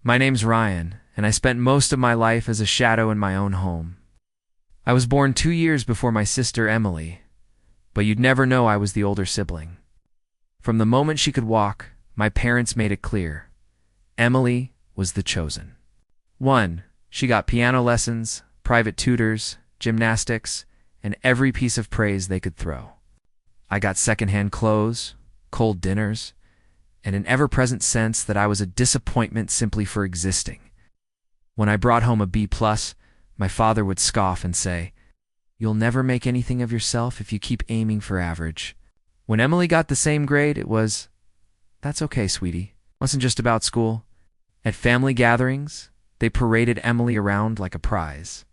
My name's Ryan, and I spent most of my life as a shadow in my own home. I was born 2 years before my sister Emily, but you'd never know I was the older sibling. From the moment she could walk, my parents made it clear. Emily was the chosen one. She got piano lessons, private tutors, gymnastics, and every piece of praise they could throw. I got secondhand clothes, cold dinners, and an ever-present sense that I was a disappointment simply for existing. When I brought home a B+, my father would scoff and say, "You'll never make anything of yourself if you keep aiming for average." When Emily got the same grade, it was, "That's okay, sweetie." It wasn't just about school. At family gatherings, they paraded Emily around like a prize.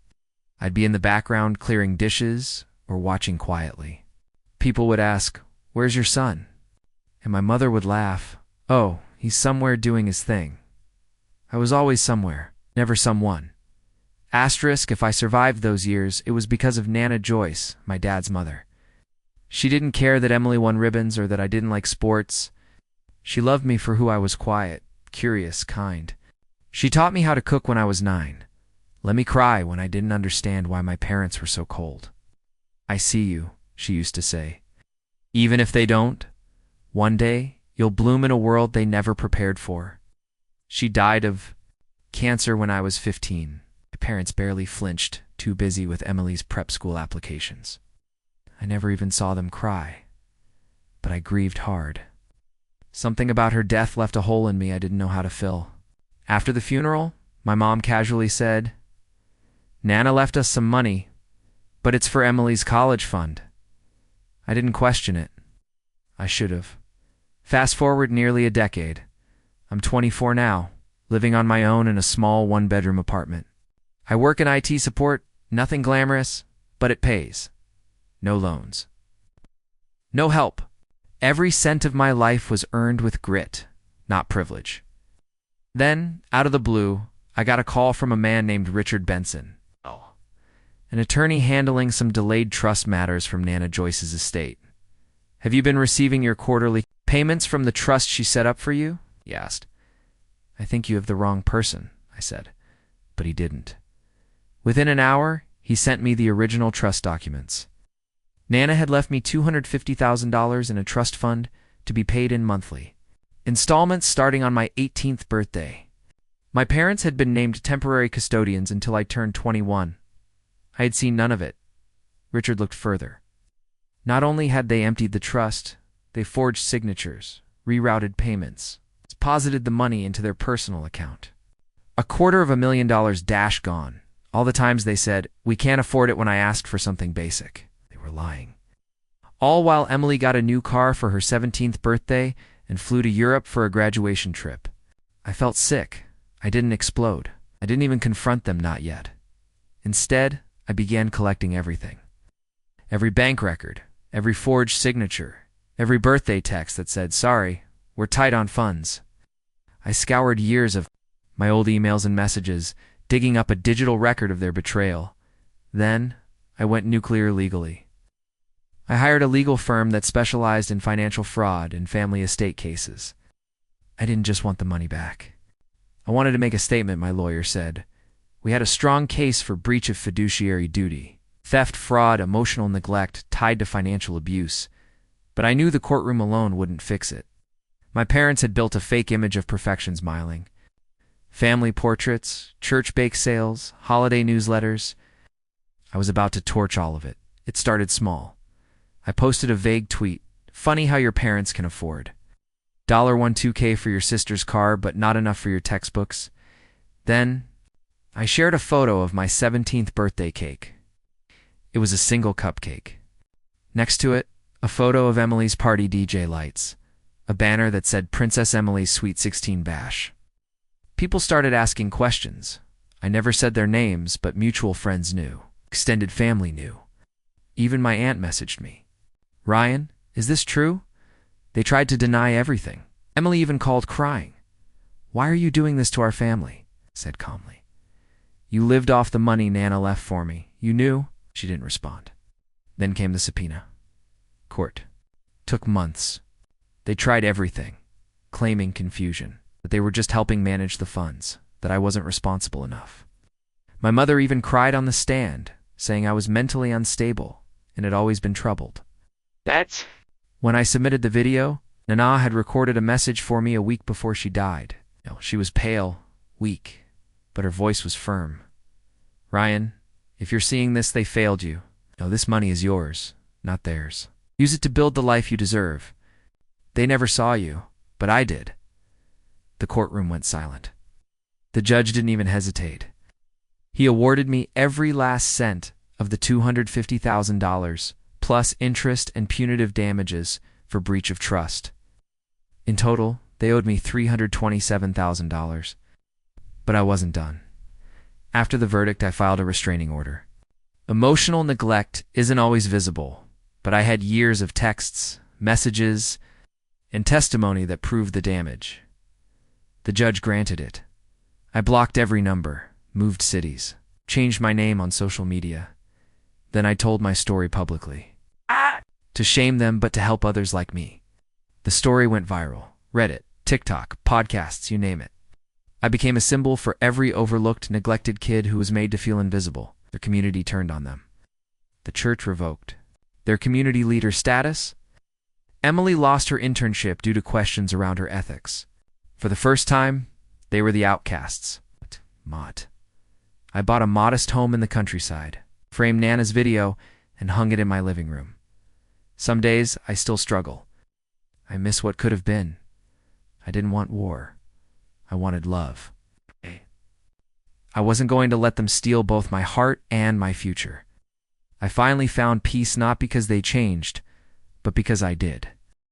I'd be in the background clearing dishes or watching quietly. People would ask, "Where's your son?" And my mother would laugh, "Oh, he's somewhere doing his thing." I was always somewhere, never someone. Asterisk, if I survived those years, it was because of Nana Joyce, my dad's mother. She didn't care that Emily won ribbons or that I didn't like sports. She loved me for who I was: quiet, curious, kind. She taught me how to cook when I was 9. Let me cry when I didn't understand why my parents were so cold. "I see you," she used to say. "Even if they don't, one day you'll bloom in a world they never prepared for." She died of cancer when I was 15. My parents barely flinched, too busy with Emily's prep school applications. I never even saw them cry, but I grieved hard. Something about her death left a hole in me I didn't know how to fill. After the funeral, my mom casually said, "Nana left us some money, but it's for Emily's college fund." I didn't question it. I should have. Fast forward nearly a decade. I'm 24 now, living on my own in a small one-bedroom apartment. I work in IT support, nothing glamorous, but it pays. No loans. No help. Every cent of my life was earned with grit, not privilege. Then, out of the blue, I got a call from a man named Richard Benson, an attorney handling some delayed trust matters from Nana Joyce's estate. "Have you been receiving your quarterly payments from the trust she set up for you?" he asked. "I think you have the wrong person," I said, but he didn't. Within an hour, he sent me the original trust documents. Nana had left me $250,000 in a trust fund to be paid in monthly installments starting on my 18th birthday. My parents had been named temporary custodians until I turned 21. I had seen none of it. Richard looked further. Not only had they emptied the trust, they forged signatures, rerouted payments, deposited the money into their personal account. $250,000 dash gone. All the times they said, "We can't afford it," when I asked for something basic. They were lying. All while Emily got a new car for her 17th birthday and flew to Europe for a graduation trip. I felt sick. I didn't explode. I didn't even confront them, not yet. Instead, I began collecting everything. Every bank record, every forged signature, every birthday text that said, "Sorry, we're tight on funds." I scoured years of my old emails and messages, digging up a digital record of their betrayal. Then, I went nuclear legally. I hired a legal firm that specialized in financial fraud and family estate cases. I didn't just want the money back. I wanted to make a statement, my lawyer said. We had a strong case for breach of fiduciary duty, theft, fraud, emotional neglect tied to financial abuse, but I knew the courtroom alone wouldn't fix it. My parents had built a fake image of perfection smiling. Family portraits, church bake sales, holiday newsletters. I was about to torch all of it. It started small. I posted a vague tweet, "Funny how your parents can afford. $12K for your sister's car, but not enough for your textbooks." Then, I shared a photo of my 17th birthday cake. It was a single cupcake. Next to it, a photo of Emily's party DJ lights, a banner that said Princess Emily's Sweet 16 Bash. People started asking questions. I never said their names, but mutual friends knew. Extended family knew. Even my aunt messaged me. "Ryan, is this true?" They tried to deny everything. Emily even called crying. "Why are you doing this to our family?" I said calmly. "You lived off the money Nana left for me. You knew?" She didn't respond. Then came the subpoena. Court. Took months. They tried everything, claiming confusion. that they were just helping manage the funds, that I wasn't responsible enough. My mother even cried on the stand, saying I was mentally unstable and had always been troubled. When I submitted the video, Nana had recorded a message for me a week before she died. She was pale, weak, but her voice was firm. Ryan, if you're seeing this, they failed you. This money is yours, not theirs. Use it to build the life you deserve. They never saw you, but I did. The courtroom went silent. The judge didn't even hesitate. He awarded me every last cent of the $250,000, plus interest and punitive damages for breach of trust. In total, they owed me $327,000. But I wasn't done. After the verdict, I filed a restraining order. Emotional neglect isn't always visible, but I had years of texts, messages, and testimony that proved the damage. The judge granted it. I blocked every number, moved cities, changed my name on social media. Then I told my story publicly. To shame them, but to help others like me. The story went viral. Reddit, TikTok, podcasts, you name it. I became a symbol for every overlooked, neglected kid who was made to feel invisible. Their community turned on them. The church revoked their community leader status. Emily lost her internship due to questions around her ethics. For the first time, they were the outcasts. Mott. I bought a modest home in the countryside, framed Nana's video, and hung it in my living room. Some days, I still struggle. I miss what could have been. I didn't want war. I wanted love. I wasn't going to let them steal both my heart and my future. I finally found peace not because they changed, but because I did.